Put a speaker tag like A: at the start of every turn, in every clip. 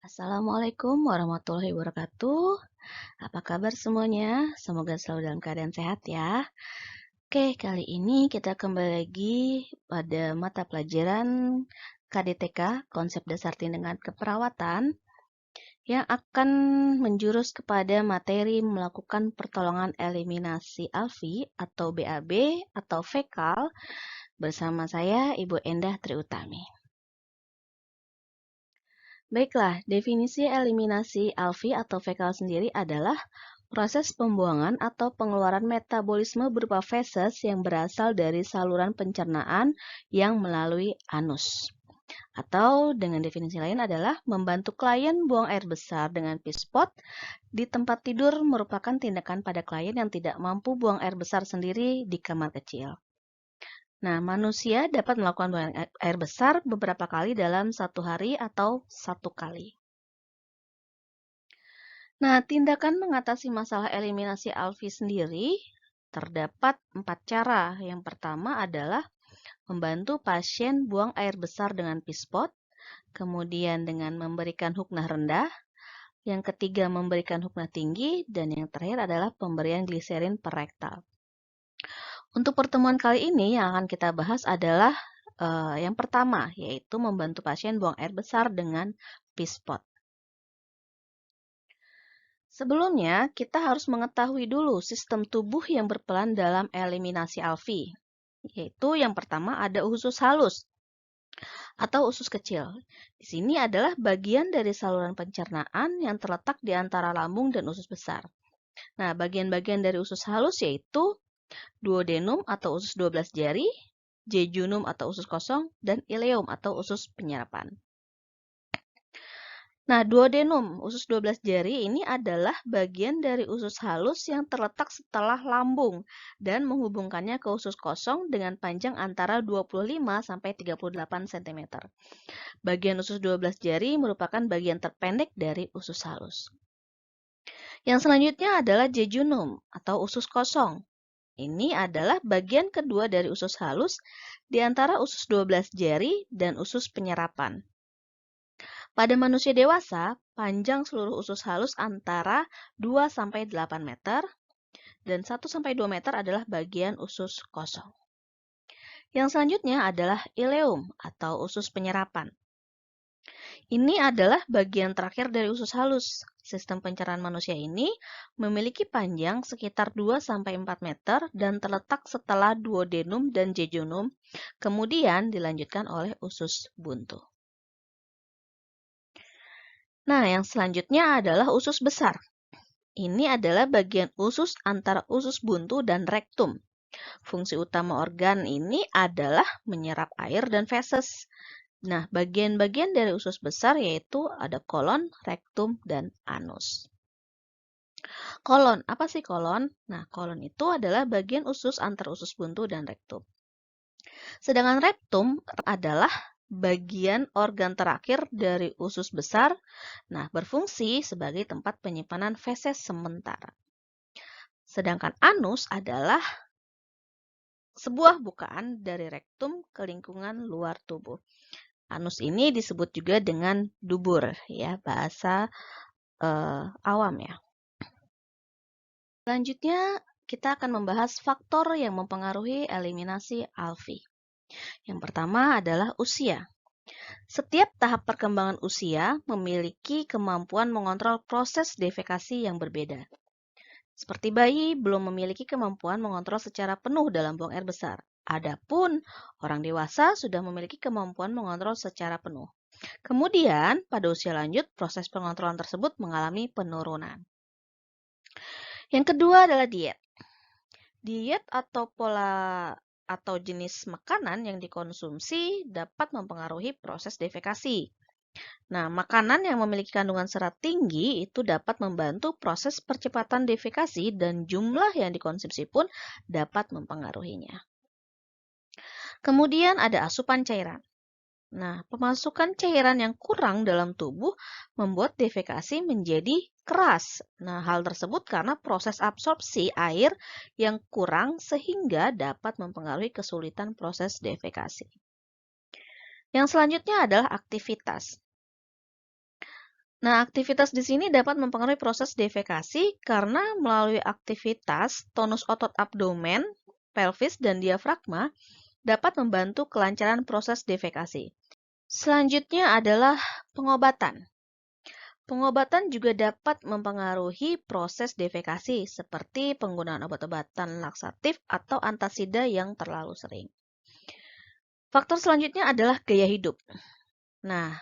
A: Assalamualaikum warahmatullahi wabarakatuh. Apa kabar semuanya? Semoga selalu dalam keadaan sehat ya. Oke, kali ini kita kembali lagi pada mata pelajaran KDTK, Konsep Dasar Tindakan Keperawatan, yang akan menjurus kepada materi melakukan pertolongan eliminasi alfi atau BAB atau fekal bersama saya Ibu Endah Triutami. Baiklah, definisi eliminasi alfi atau fekal sendiri adalah proses pembuangan atau pengeluaran metabolisme berupa feses yang berasal dari saluran pencernaan yang melalui anus. Atau dengan definisi lain adalah membantu klien buang air besar dengan pispot di tempat tidur merupakan tindakan pada klien yang tidak mampu buang air besar sendiri di kamar kecil. Nah, manusia dapat melakukan buang air besar beberapa kali dalam satu hari atau satu kali. Nah, tindakan mengatasi masalah eliminasi alfi sendiri terdapat 4 cara. Yang pertama adalah membantu pasien buang air besar dengan pispot, kemudian dengan memberikan huknah rendah, yang ketiga memberikan huknah tinggi, dan yang terakhir adalah pemberian gliserin per rektal. Untuk pertemuan kali ini yang akan kita bahas adalah yang pertama, yaitu membantu pasien buang air besar dengan pispot. Sebelumnya, kita harus mengetahui dulu sistem tubuh yang berperan dalam eliminasi alfi, yaitu yang pertama ada usus halus atau usus kecil. Di sini adalah bagian dari saluran pencernaan yang terletak di antara lambung dan usus besar. Nah, bagian-bagian dari usus halus yaitu duodenum atau usus 12 jari, jejunum atau usus kosong, dan ileum atau usus penyerapan. Nah, duodenum, usus 12 jari ini adalah bagian dari usus halus yang terletak setelah lambung dan menghubungkannya ke usus kosong dengan panjang antara 25 sampai 38 cm. Bagian usus 12 jari merupakan bagian terpendek dari usus halus. Yang selanjutnya adalah jejunum atau usus kosong. Ini adalah bagian kedua dari usus halus di antara usus 12 jari dan usus penyerapan. Pada manusia dewasa, panjang seluruh usus halus antara 2-8 meter dan 1-2 meter adalah bagian usus kosong. Yang selanjutnya adalah ileum atau usus penyerapan. Ini adalah bagian terakhir dari usus halus. Sistem pencernaan manusia ini memiliki panjang sekitar 2-4 meter dan terletak setelah duodenum dan jejunum, kemudian dilanjutkan oleh usus buntu. Nah, yang selanjutnya adalah usus besar. Ini adalah bagian usus antara usus buntu dan rektum. Fungsi utama organ ini adalah menyerap air dan feses. Nah, bagian-bagian dari usus besar yaitu ada kolon, rektum, dan anus. Kolon, apa sih kolon? Nah, kolon itu adalah bagian usus antara usus buntu dan rektum. Sedangkan rektum adalah bagian organ terakhir dari usus besar, nah berfungsi sebagai tempat penyimpanan feses sementara. Sedangkan anus adalah sebuah bukaan dari rektum ke lingkungan luar tubuh. Anus ini disebut juga dengan dubur, ya bahasa awam ya. Selanjutnya kita akan membahas faktor yang mempengaruhi eliminasi alfi. Yang pertama adalah usia. Setiap tahap perkembangan usia memiliki kemampuan mengontrol proses defekasi yang berbeda. Seperti bayi belum memiliki kemampuan mengontrol secara penuh dalam buang air besar. Adapun orang dewasa sudah memiliki kemampuan mengontrol secara penuh. Kemudian, pada usia lanjut, proses pengontrolan tersebut mengalami penurunan. Yang kedua adalah diet. Diet atau pola atau jenis makanan yang dikonsumsi dapat mempengaruhi proses defekasi. Nah, makanan yang memiliki kandungan serat tinggi itu dapat membantu proses percepatan defekasi dan jumlah yang dikonsumsi pun dapat mempengaruhinya. Kemudian ada asupan cairan. Nah, pemasukan cairan yang kurang dalam tubuh membuat defekasi menjadi keras. Nah, hal tersebut karena proses absorpsi air yang kurang sehingga dapat mempengaruhi kesulitan proses defekasi. Yang selanjutnya adalah aktivitas. Nah, aktivitas di sini dapat mempengaruhi proses defekasi karena melalui aktivitas tonus otot abdomen, pelvis, dan diafragma dapat membantu kelancaran proses defekasi. Selanjutnya adalah pengobatan. Pengobatan juga dapat mempengaruhi proses defekasi seperti penggunaan obat-obatan laksatif atau antasida yang terlalu sering. Faktor selanjutnya adalah gaya hidup. Nah,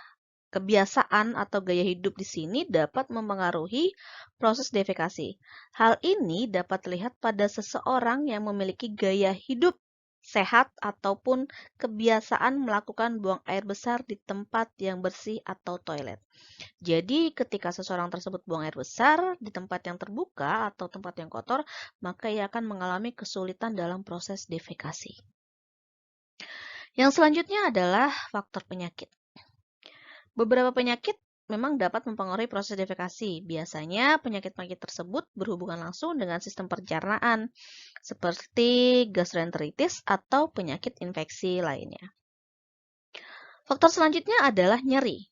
A: kebiasaan atau gaya hidup di sini dapat mempengaruhi proses defekasi. Hal ini dapat terlihat pada seseorang yang memiliki gaya hidup sehat ataupun kebiasaan melakukan buang air besar di tempat yang bersih atau toilet. Jadi, ketika seseorang tersebut buang air besar di tempat yang terbuka atau tempat yang kotor, maka ia akan mengalami kesulitan dalam proses defekasi. Yang selanjutnya adalah faktor penyakit. Beberapa penyakit memang dapat mempengaruhi proses defekasi. Biasanya penyakit-penyakit tersebut berhubungan langsung dengan sistem pencernaan, seperti gastroenteritis atau penyakit infeksi lainnya. Faktor selanjutnya adalah nyeri.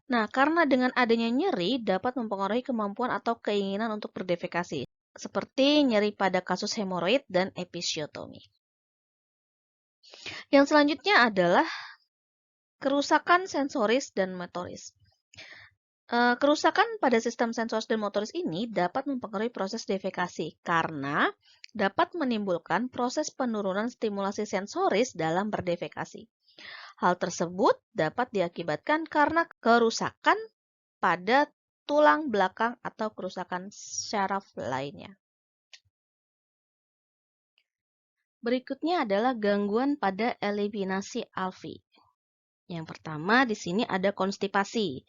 A: Nah, karena dengan adanya nyeri dapat mempengaruhi kemampuan atau keinginan untuk berdefekasi, seperti nyeri pada kasus hemoroid dan episiotomi. Yang selanjutnya adalah kerusakan sensoris dan motoris. Kerusakan pada sistem sensoris dan motoris ini dapat mempengaruhi proses defekasi karena dapat menimbulkan proses penurunan stimulasi sensoris dalam berdefekasi. Hal tersebut dapat diakibatkan karena kerusakan pada tulang belakang atau kerusakan syaraf lainnya. Berikutnya adalah gangguan pada eliminasi alvi. Yang pertama di sini ada konstipasi.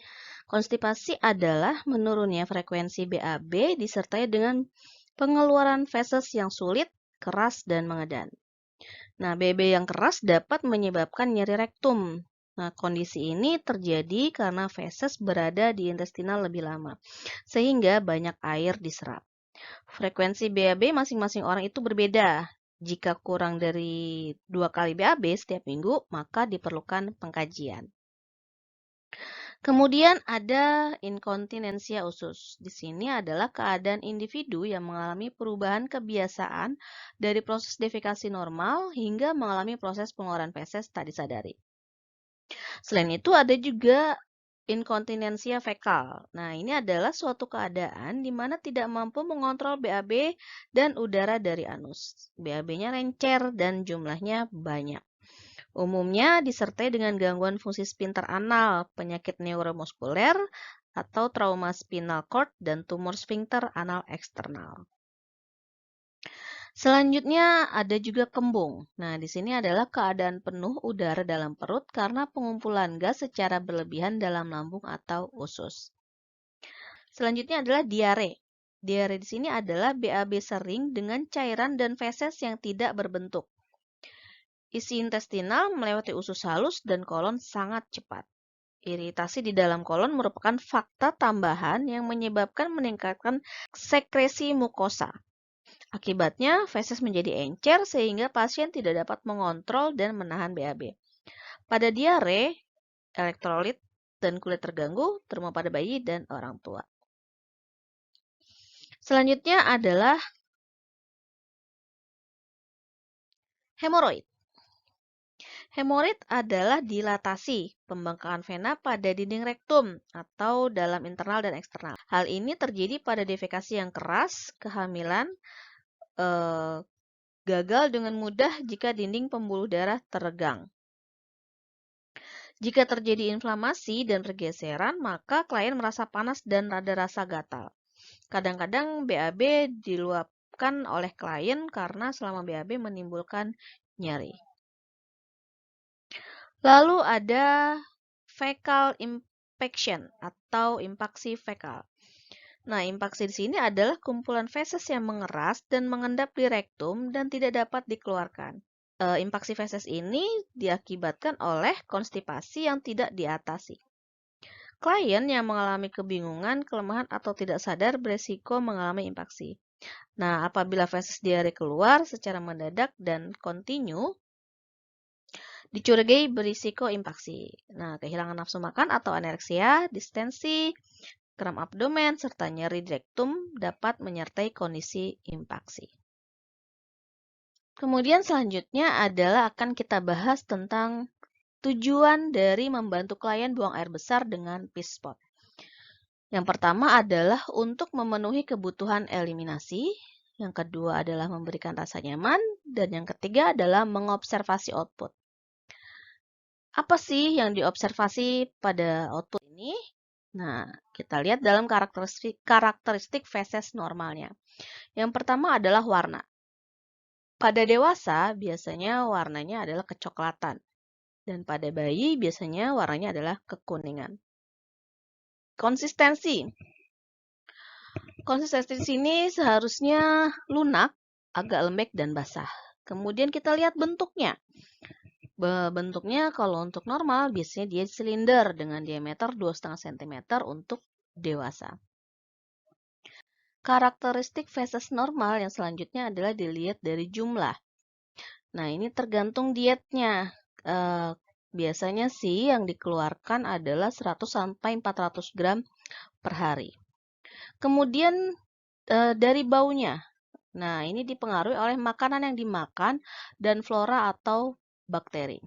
A: Konstipasi adalah menurunnya frekuensi BAB disertai dengan pengeluaran feses yang sulit, keras, dan mengedan. Nah, BAB yang keras dapat menyebabkan nyeri rektum. Nah, kondisi ini terjadi karena feses berada di intestinal lebih lama, sehingga banyak air diserap. Frekuensi BAB masing-masing orang itu berbeda. Jika kurang dari 2 kali BAB setiap minggu, maka diperlukan pengkajian. Kemudian ada inkontinensia usus. Di sini adalah keadaan individu yang mengalami perubahan kebiasaan dari proses defekasi normal hingga mengalami proses pengeluaran feses tak disadari. Selain itu ada juga inkontinensia fekal. Nah, ini adalah suatu keadaan di mana tidak mampu mengontrol BAB dan udara dari anus. BAB-nya rencer dan jumlahnya banyak. Umumnya disertai dengan gangguan fungsi sphincter anal, penyakit neuromuskuler, atau trauma spinal cord, dan tumor sphincter anal eksternal. Selanjutnya ada juga kembung. Nah, di sini adalah keadaan penuh udara dalam perut karena pengumpulan gas secara berlebihan dalam lambung atau usus. Selanjutnya adalah diare. Diare di sini adalah BAB sering dengan cairan dan feses yang tidak berbentuk. Isi intestinal melewati usus halus dan kolon sangat cepat. Iritasi di dalam kolon merupakan fakta tambahan yang menyebabkan meningkatkan sekresi mukosa. Akibatnya, feses menjadi encer sehingga pasien tidak dapat mengontrol dan menahan BAB. Pada diare, elektrolit dan kulit terganggu, terutama pada bayi dan orang tua. Selanjutnya adalah hemoroid. Hemoroid adalah dilatasi pembengkakan vena pada dinding rektum atau dalam internal dan eksternal. Hal ini terjadi pada defekasi yang keras, kehamilan, gagal dengan mudah jika dinding pembuluh darah teregang. Jika terjadi inflamasi dan pergeseran, maka klien merasa panas dan ada rasa gatal. Kadang-kadang BAB diluapkan oleh klien karena selama BAB menimbulkan nyeri. Lalu ada fecal impaction atau impaksi fekal. Nah, impaksi di sini adalah kumpulan feses yang mengeras dan mengendap di rektum dan tidak dapat dikeluarkan. Impaksi feses ini diakibatkan oleh konstipasi yang tidak diatasi. Klien yang mengalami kebingungan, kelemahan, atau tidak sadar beresiko mengalami impaksi. Nah, apabila feses diare keluar secara mendadak dan kontinu, dicurigai berisiko impaksi. Nah, kehilangan nafsu makan atau anoreksia, distensi, kram abdomen, serta nyeri di rektum dapat menyertai kondisi impaksi. Kemudian selanjutnya adalah akan kita bahas tentang tujuan dari membantu klien buang air besar dengan Peace-Spot. Yang pertama adalah untuk memenuhi kebutuhan eliminasi, yang kedua adalah memberikan rasa nyaman, dan yang ketiga adalah mengobservasi output. Apa sih yang diobservasi pada output ini? Nah, kita lihat dalam karakteristik feses normalnya. Yang pertama adalah warna. Pada dewasa, biasanya warnanya adalah kecoklatan. Dan pada bayi, biasanya warnanya adalah kekuningan. Konsistensi. Konsistensi di sini seharusnya lunak, agak lembek, dan basah. Kemudian kita lihat bentuknya. Bentuknya kalau untuk normal, biasanya dia silinder dengan diameter 2,5 cm untuk dewasa. Karakteristik feses normal yang selanjutnya adalah dilihat dari jumlah. Nah, ini tergantung dietnya. Biasanya sih yang dikeluarkan adalah 100-400 gram per hari. Kemudian dari baunya. Nah, ini dipengaruhi oleh makanan yang dimakan dan flora atau bakteri.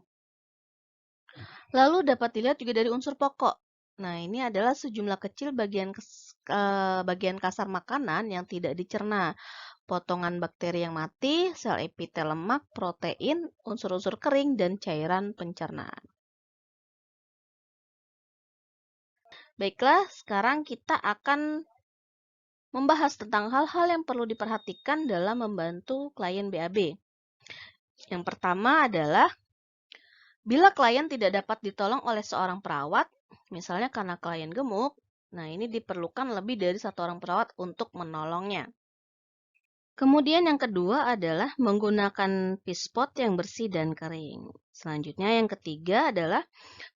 A: Lalu dapat dilihat juga dari unsur pokok. Nah, ini adalah sejumlah kecil bagian kasar makanan yang tidak dicerna. Potongan bakteri yang mati, sel epitel lemak, protein, unsur-unsur kering, dan cairan pencernaan. Baiklah, sekarang kita akan membahas tentang hal-hal yang perlu diperhatikan dalam membantu klien BAB. Yang pertama adalah bila klien tidak dapat ditolong oleh seorang perawat, misalnya karena klien gemuk, nah ini diperlukan lebih dari satu orang perawat untuk menolongnya. Kemudian yang kedua adalah menggunakan Peace-Spot yang bersih dan kering. Selanjutnya yang ketiga adalah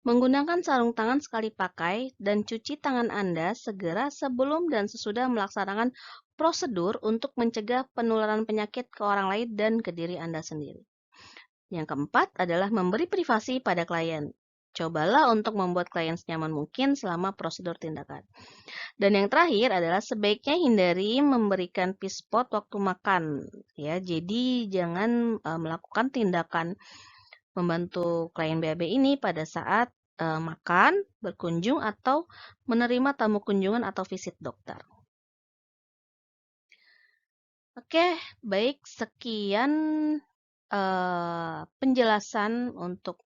A: menggunakan sarung tangan sekali pakai dan cuci tangan Anda segera sebelum dan sesudah melaksanakan prosedur untuk mencegah penularan penyakit ke orang lain dan ke diri Anda sendiri. Yang keempat adalah memberi privasi pada klien. Cobalah untuk membuat klien senyaman mungkin selama prosedur tindakan. Dan yang terakhir adalah sebaiknya hindari memberikan Peace-Spot waktu makan. Ya, jadi jangan melakukan tindakan membantu klien BAB ini pada saat makan, berkunjung, atau menerima tamu kunjungan atau visit dokter. Oke, baik. Sekian penjelasan untuk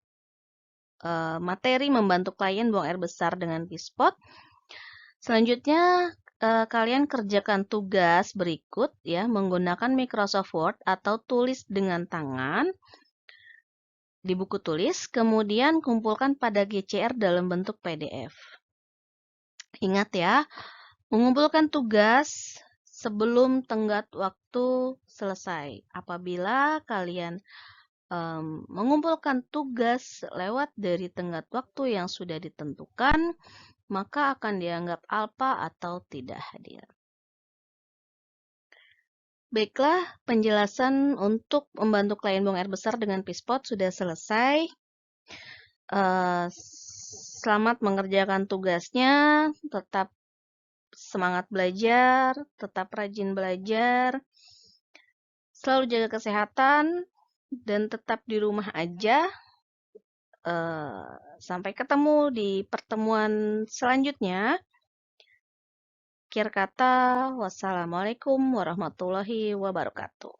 A: materi membantu klien buang air besar dengan Peace-Spot. Selanjutnya, kalian kerjakan tugas berikut ya menggunakan Microsoft Word atau tulis dengan tangan di buku tulis, kemudian kumpulkan pada GCR dalam bentuk PDF. Ingat ya, mengumpulkan tugas sebelum tenggat waktu selesai. Apabila kalian mengumpulkan tugas lewat dari tenggat waktu yang sudah ditentukan, maka akan dianggap alpa atau tidak hadir. Baiklah, penjelasan untuk membantu klien buang air besar dengan Peace-Spot sudah selesai. Selamat mengerjakan tugasnya, tetap semangat belajar, tetap rajin belajar, selalu jaga kesehatan, dan tetap di rumah aja. Sampai ketemu di pertemuan selanjutnya. Akhir kata, wassalamualaikum warahmatullahi wabarakatuh.